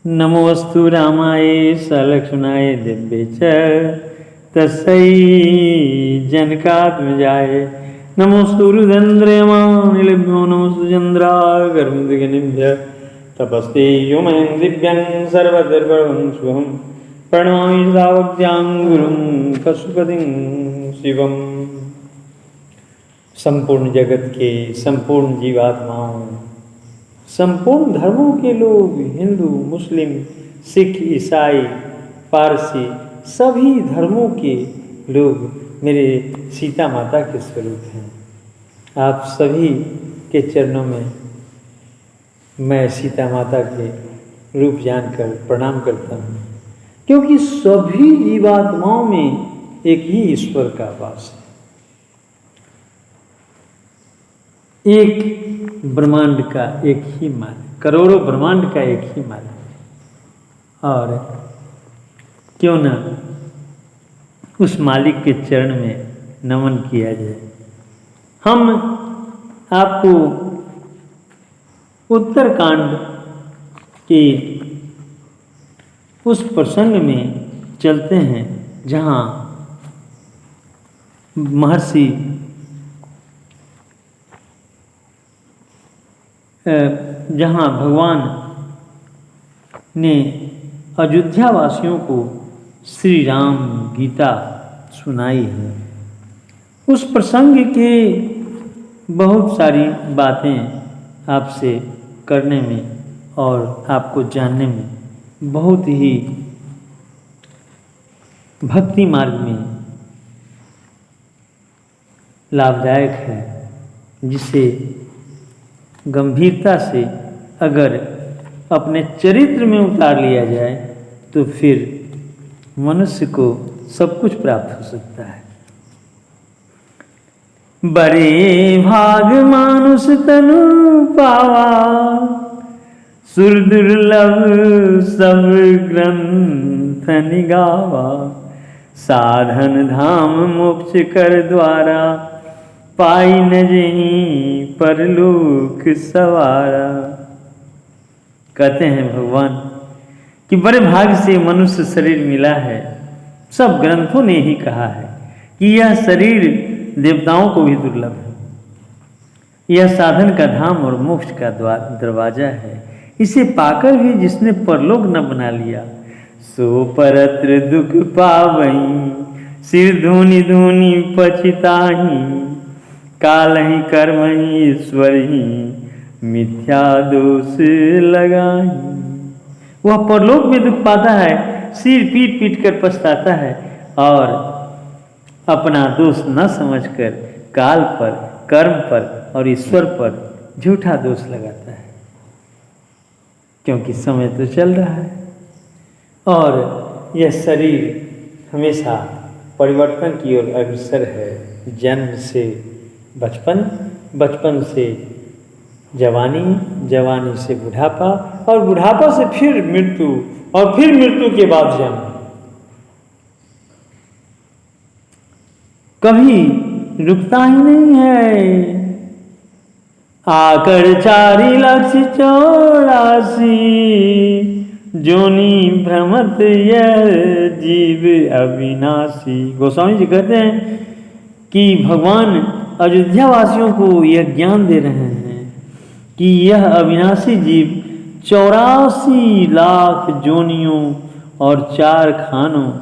नमोऽस्तु रामाय सलक्ष्मणाय दिव्ये च तस्यै जनकात्मजाय नमोऽस्तु रुद्रेन्द्रयमानिलेभ्यो नमोऽस्तु चन्द्राकर्मुदिगणेभ्यः तपस्ते व्योमयं दिव्यं सर्वधर्मं शुभं प्रणमामि सावक्त्यां गुरुं पशुपतिं शिवम्। संपूर्ण जगत के संपूर्ण जीवात्माओं, संपूर्ण धर्मों के लोग, हिंदू, मुस्लिम, सिख, ईसाई, पारसी, सभी धर्मों के लोग मेरे सीता माता के स्वरूप हैं। आप सभी के चरणों में मैं सीता माता के रूप जानकर प्रणाम करता हूँ, क्योंकि सभी जीवात्माओं में एक ही ईश्वर का वास है। एक ब्रह्मांड का एक ही मालिक, करोड़ों ब्रह्मांड का एक ही मालिक। और क्यों ना उस मालिक के चरण में नमन किया जाए। हम आपको उत्तरकांड के उस प्रसंग में चलते हैं जहाँ महर्षि जहाँ भगवान ने अयोध्या वासियों को श्री राम गीता सुनाई है। उस प्रसंग के बहुत सारी बातें आपसे करने में और आपको जानने में बहुत ही भक्ति मार्ग में लाभदायक है, जिसे गंभीरता से अगर अपने चरित्र में उतार लिया जाए तो फिर मनुष्य को सब कुछ प्राप्त हो सकता है। बड़े भाग मानुष तनु पावा, सुर दुर्लभ सब ग्रंथ निगावा, साधन धाम मोक्ष कर द्वारा, पाई न जहीं परलोक सवारा। कहते हैं भगवान कि बड़े भाग से मनुष्य शरीर मिला है। सब ग्रंथों ने ही कहा है कि यह शरीर देवताओं को भी दुर्लभ है। यह साधन का धाम और मोक्ष का दरवाजा है। इसे पाकर भी जिसने परलोक न बना लिया, सो परत्र दुख पावई, सिर धूनि धूनि पछिताही, काल ही कर्म ही ईश्वर ही, मिथ्या दोष लगाई। वह परलोक में दुख पाता है, सिर पीट पीट कर पछताता है और अपना दोष न समझकर काल पर, कर्म पर और ईश्वर पर झूठा दोष लगाता है, क्योंकि समय तो चल रहा है और यह शरीर हमेशा परिवर्तन की ओर अग्रसर है। जन्म से बचपन, बचपन से जवानी, जवानी से बुढ़ापा और बुढ़ापा से फिर मृत्यु और फिर मृत्यु के बाद जन्म। कभी रुकता ही नहीं है। आकर 4,84,000 जोनी भ्रमत यह जीव अविनाशी। गोस्वामी जी कहते हैं कि भगवान अयोध्या वासियों को यह ज्ञान दे रहे हैं कि यह अविनाशी जीव 84 लाख जोनियों और 4 खानों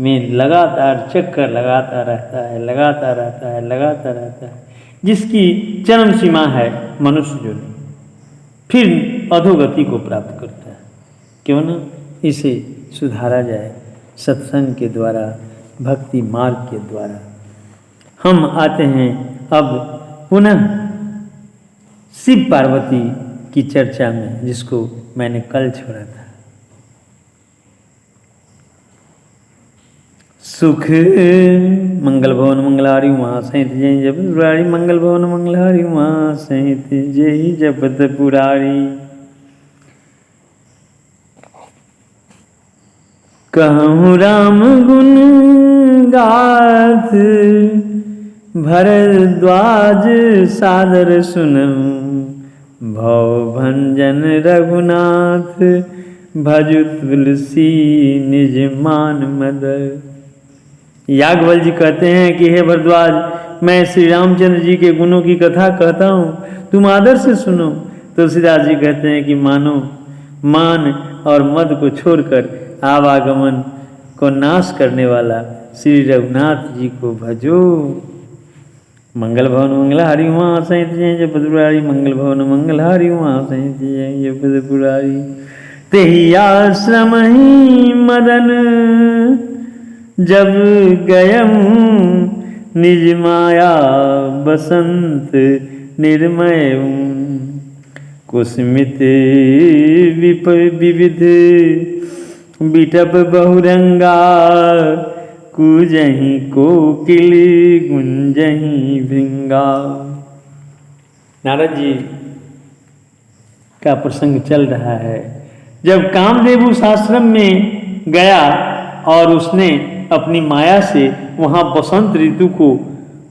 में लगातार चक्कर लगाता रहता है, लगाता रहता है, लगाता रहता है, जिसकी चरम सीमा है मनुष्य जोनि, फिर अधोगति को प्राप्त करता है। क्यों न इसे सुधारा जाए सत्संग के द्वारा, भक्ति मार्ग के द्वारा। हम आते हैं अब पुनः शिव पार्वती की चर्चा में, जिसको मैंने कल छोड़ा था। सुख मंगल भवन मंगलारी उमा सहित जय जप पुरारी, मंगल भवन मंगलारी उमा सहित जय जपत पुरारी। कहूँ राम गुण गाथ, भरद्वाज सादर सुनऊँ, भव भंजन रघुनाथ भजु तुलसी निज मान मदर। याज्ञवल्क्य जी कहते हैं कि हे भरद्वाज, मैं श्री रामचंद्र जी के गुणों की कथा कहता हूँ, तुम आदर से सुनो। तुलसीदास जी कहते हैं कि मानो मान और मद को छोड़कर आवागमन को नाश करने वाला श्री रघुनाथ जी को भजो। मंगल भवन मंगलहारी उमा सहित जय जपत पुरारी, मंगल भवन मंगलहारी उमा सहित जय जपत पुरारी। तेहि आश्रम ही मदन जब गयम, निज माया बसंत निर्मय। कुसुमित विविध बिटप बहुरंगा, कूजही कोकिल गुंजही भृंगा। नारद जी का प्रसंग चल रहा है। जब कामदेव उस आश्रम में गया और उसने अपनी माया से वहाँ बसंत ऋतु को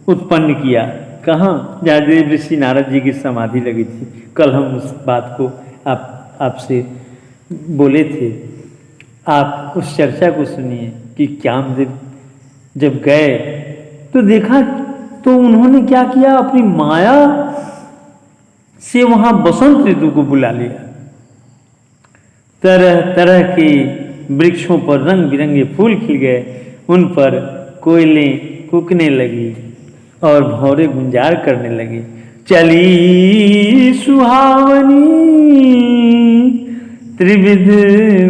उत्पन्न किया। कहाँ? जयदेव ऋषि नारद जी की समाधि लगी थी। कल हम उस बात को आपसे बोले थे। आप उस चर्चा को सुनिए कि कामदेव जब गए तो देखा तो उन्होंने क्या किया, अपनी माया से वहाँ बसंत ऋतु को बुला लिया। तरह तरह के वृक्षों पर रंग बिरंगे फूल खिल गए, उन पर कोयलें कूकने लगी और भौरे गुंजार करने लगे। चली सुहावनी त्रिविध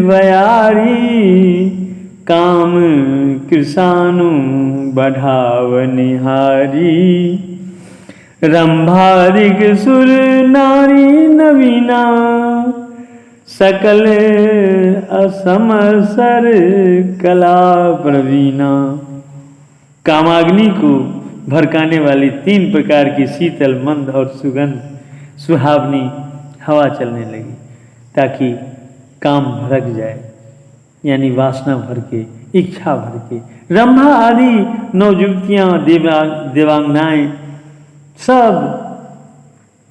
बयारी, काम कृषाणु बढ़ावनिहारी। रंभारिक सुर नारी नवीना, सकल असमसर कला प्रवीणा। कामाग्नि को भड़काने वाली 3 प्रकार की शीतल मंद और सुगंध सुहावनी हवा चलने लगी ताकि काम भड़क जाए, यानी वासना भर के, इच्छा भर के। रंभा आदि 9 युवतियाँ देवांगनाएं सब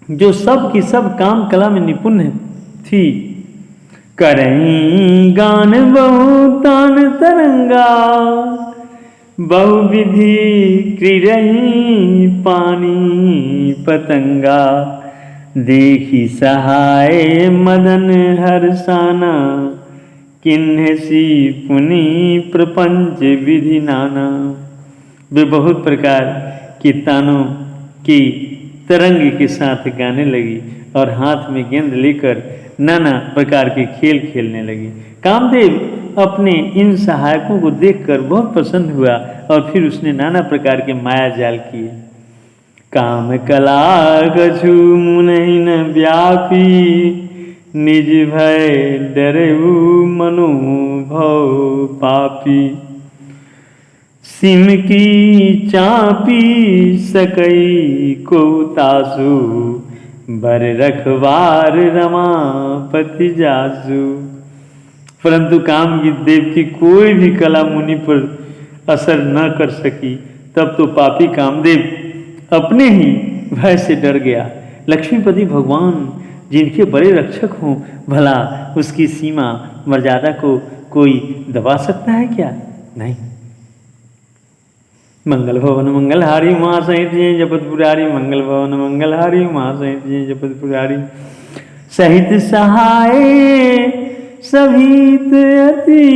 जो सब की सब काम कला में निपुण थी। करही गान बहु तान तरंगा, बहुविधि क्रीड़ही पानी पतंगा। देखी सहाय मदन हर्षाना, किन्हसी पुनि प्रपंच विधि नाना। वे बहुत प्रकार की तानों की तरंग के साथ गाने लगी और हाथ में गेंद लेकर नाना प्रकार के खेल खेलने लगी। कामदेव अपने इन सहायकों को देखकर बहुत प्रसन्न हुआ और फिर उसने नाना प्रकार के माया जाल किए। काम कला कछु मुनहि न व्यापी, निज भय डरेऊ मनोभव पापी। सिम की चापी सकई को तासु, बर रखवार रमापति जासु। परंतु कामदेव की कोई भी कला मुनि पर असर न कर सकी। तब तो पापी कामदेव अपने ही भय से डर गया। लक्ष्मीपति भगवान जिनके बड़े रक्षक हों, भला उसकी सीमा मर्यादा को कोई दबा सकता है क्या? नहीं। मंगल भवन मंगलहारी उमा सहित जय जपत पुरारी, मंगल भवन मंगलहारी उमा सहित जय जपत पुरारी। सहित सहाय सहित अति,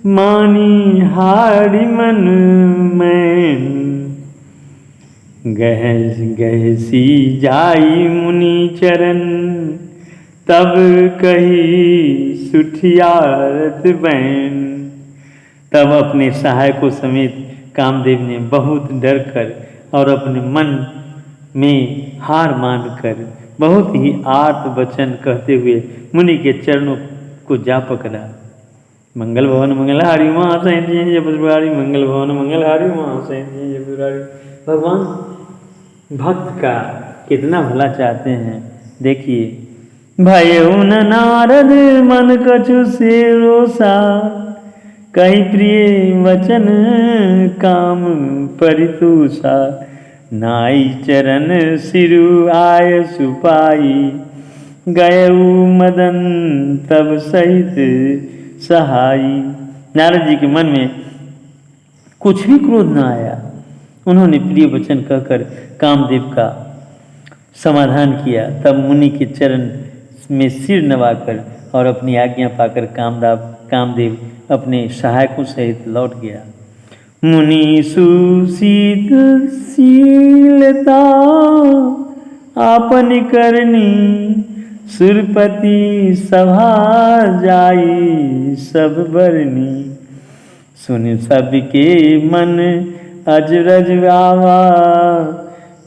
मानी हारी मन मैन। गहसी जाई मुनि चरण, तब कही सुठियारत बैन। तब अपने सहायकों समेत कामदेव ने बहुत डर कर और अपने मन में हार मानकर बहुत ही आर्त वचन कहते हुए मुनि के चरणों को जा पकड़ा। मंगल भवन मंगलहारी उमा सहित जय जपत पुरारी, मंगल भवन मंगलहारी उमा सहित जय जपत पुरारी। भगवान भक्त का कितना भला चाहते हैं। देखिए, भयउ न नारद मन कछु से रोसा, कही प्रिय वचन काम परितोषा। नाई चरण सिरु आय सुपाई, गयऊ मदन तब सहित सहाई। नारद जी के मन में कुछ भी क्रोध न आया। उन्होंने प्रिय वचन कहकर कामदेव का समाधान किया। तब मुनि के चरण में सिर नवाकर और अपनी आज्ञा पाकर कामदेव अपने सहायकों सहित लौट गया। मुनि सुशील शीलता आपन करनी, सुरपति सभा जाई सब बरनी। सुन सबके मन अजरज आवा,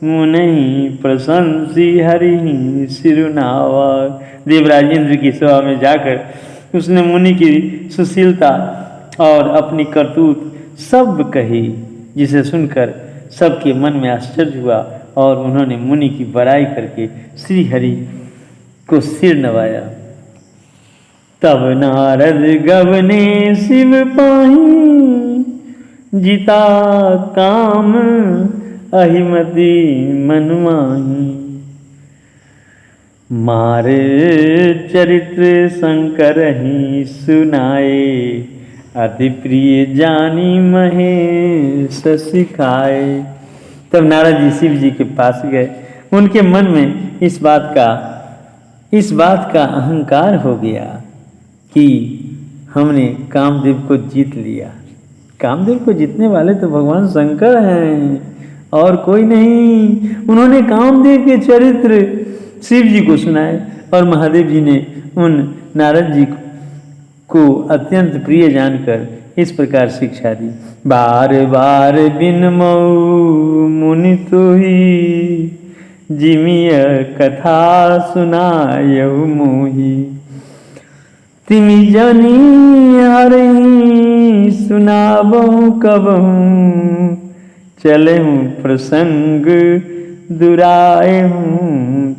मुनि प्रशंसी हरि सिरुनावा। देवराज इंद्र की सभा में जाकर उसने मुनि की सुशीलता और अपनी करतूत सब कही, जिसे सुनकर सबके मन में आश्चर्य हुआ और उन्होंने मुनि की बड़ाई करके श्री हरि को सिर नवाया। तब नारद गवने शिव पाही, जीता काम अहिमति मनुमाही। मारे चरित्र शंकर ही सुनाए, अति प्रिय जानी महेश सिखाए। तब नारद जी शिव जी के पास गए। उनके मन में इस बात का अहंकार हो गया कि हमने कामदेव को जीत लिया। कामदेव को जीतने वाले तो भगवान शंकर हैं और कोई नहीं। उन्होंने कामदेव के चरित्र शिव जी को सुनाए और महादेव जी ने उन नारद जी को अत्यंत प्रिय जानकर इस प्रकार शिक्षा दी। बार बार बिन मऊ मुनि तुही, जिमिय कथा सुनायहु मोही। तिमि जनी हरहि सुनाबहु कबहु, चलहु प्रसंग दुरायहु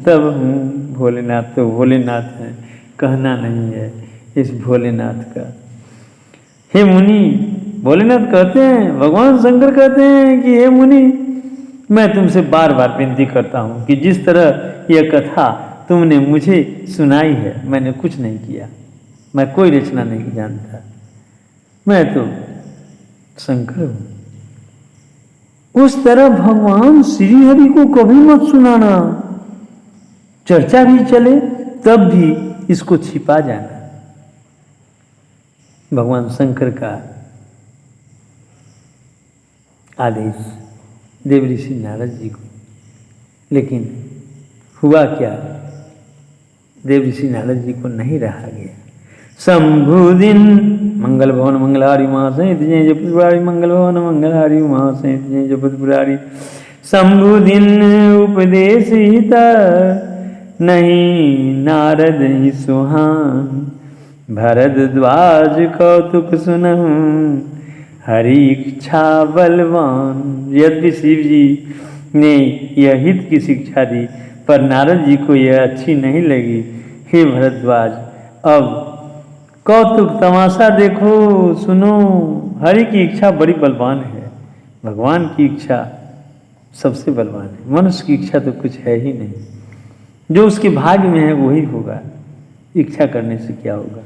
तब हूँ। भोलेनाथ तो भोलेनाथ है, कहना नहीं है इस भोलेनाथ का। हे मुनि, भोलेनाथ कहते हैं, भगवान शंकर कहते हैं कि हे मुनि, मैं तुमसे बार बार विनती करता हूँ कि जिस तरह यह कथा तुमने मुझे सुनाई है, मैंने कुछ नहीं किया, मैं कोई रचना नहीं जानता, मैं तो शंकर हूँ। उस तरह भगवान श्री हरि को कभी मत सुनाना। चर्चा भी चले तब भी इसको छिपा जाना। भगवान शंकर का आदेश देव ऋषि नारद जी को। लेकिन हुआ क्या, देव ऋषि नारद जी को नहीं रहा गया। शंभु दिन मंगल भवन मंगलहारी महासहित जय जपतपुरारी, मंगल भवन मंगलहारी महासहित जय जपतपुरारी। शंभु दिन उपदेश हित, नहीं नारद ही सुहान। भरद्वाज कौतुक सुनहु, हरि इच्छा बलवान। यद्यपि शिव जी ने यह हित की शिक्षा दी, पर नारद जी को यह अच्छी नहीं लगी। हे भरद्वाज, अब कौतुक तमाशा देखो, सुनो। हरि की इच्छा बड़ी बलवान है, भगवान की इच्छा सबसे बलवान है। मनुष्य की इच्छा तो कुछ है ही नहीं, जो उसके भाग्य में है वही होगा, इच्छा करने से क्या होगा।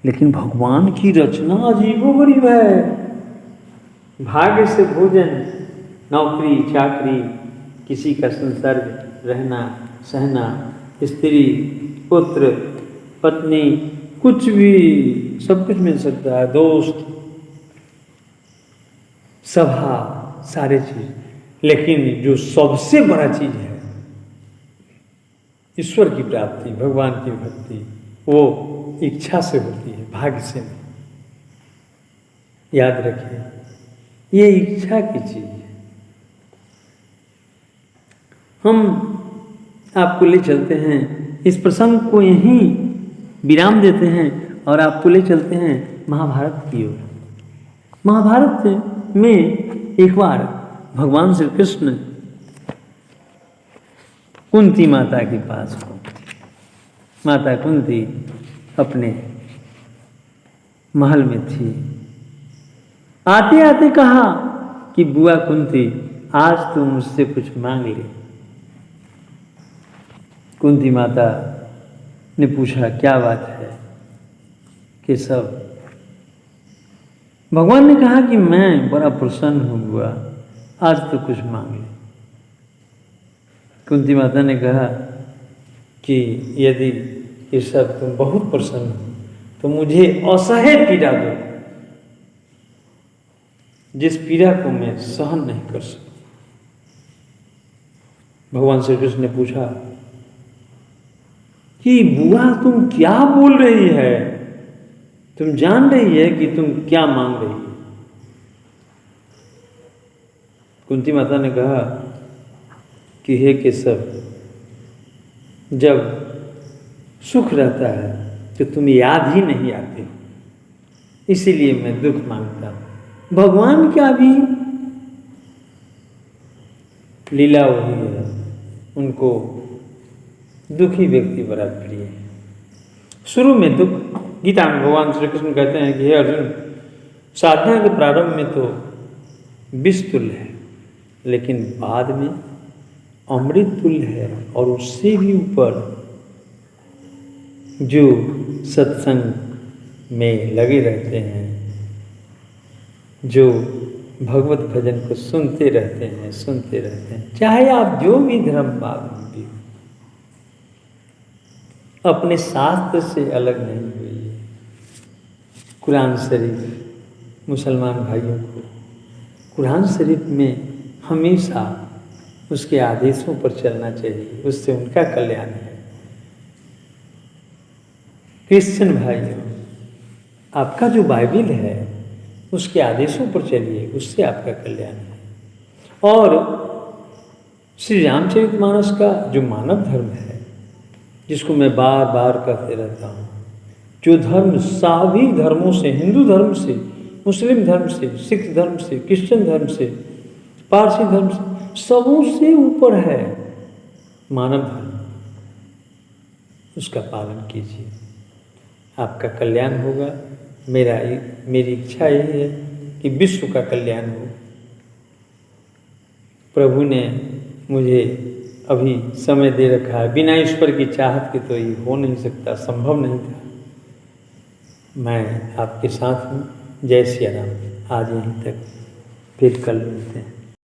लेकिन भगवान की रचना अजीबोगरीब है। भाग्य से भोजन, नौकरी चाकरी, किसी का संसर्ग, रहना सहना, स्त्री पुत्र पत्नी, कुछ भी, सब कुछ मिल सकता है, दोस्त, सभा, सारे चीज। लेकिन जो सबसे बड़ा चीज है ईश्वर की प्राप्ति, भगवान की भक्ति, वो इच्छा से होती है, भाग्य से नहीं। याद रखिए, ये इच्छा की चीज है। हम आपको ले चलते हैं, इस प्रसंग को यहीं विराम देते हैं और आपको ले चलते हैं महाभारत की ओर। महाभारत में एक बार भगवान श्री कृष्ण कुंती माता के पास हो। माता कुंती अपने महल में थी। आते आते कहा कि बुआ कुंती, आज तू मुझसे कुछ मांग ले। कुंती माता ने पूछा क्या बात है केशव। भगवान ने कहा कि मैं बड़ा प्रसन्न हुआ, आज तो कुछ मांग ले। कुंती माता ने कहा कि यदि केशव तुम बहुत प्रसन्न हो तो मुझे असह्य पीड़ा दो, जिस पीड़ा को मैं सहन नहीं कर सकता। भगवान श्री कृष्ण ने पूछा कि बुआ तुम क्या बोल रही है, तुम जान रही है कि तुम क्या मांग रही हो। कुंती माता ने कहा कि हे केशव, जब सुख रहता है तो तुम याद ही नहीं आते हो, इसीलिए मैं दुख मांगता हूं। भगवान क्या भी लीला वही है, उनको दुखी व्यक्ति बड़ा प्रिय है। शुरू में दुख, गीता में भगवान श्री कृष्ण कहते हैं कि हे अर्जुन, साधना के प्रारंभ में तो विष तुल्य है, लेकिन बाद में अमृत तुल्य है। और उससे भी ऊपर जो सत्संग में लगे रहते हैं, जो भगवत भजन को सुनते रहते हैं, चाहे आप जो भी धर्म भी हो, अपने शास्त्र से अलग नहीं हुई। कुरान शरीफ, मुसलमान भाइयों को कुरान शरीफ में हमेशा उसके आदेशों पर चलना चाहिए, उससे उनका कल्याण है। क्रिश्चियन भाइयों, आपका जो बाइबिल है उसके आदेशों पर चलिए, उससे आपका कल्याण है। और श्री रामचरितमानस का जो मानव धर्म है, जिसको मैं बार बार कहते रहता हूँ, जो धर्म सभी धर्मों से, हिंदू धर्म से, मुस्लिम धर्म से, सिख धर्म से, क्रिश्चियन धर्म से, पारसी धर्म से, सबों से ऊपर है मानव धर्म, उसका पालन कीजिए, आपका कल्याण होगा। मेरी इच्छा यही है कि विश्व का कल्याण हो। प्रभु ने मुझे अभी समय दे रखा है, बिना ईश्वर की चाहत के तो ये हो नहीं सकता, संभव नहीं था। मैं आपके साथ हूँ। जय सिया राम। आज यहीं तक, फिर कल मिलते हैं।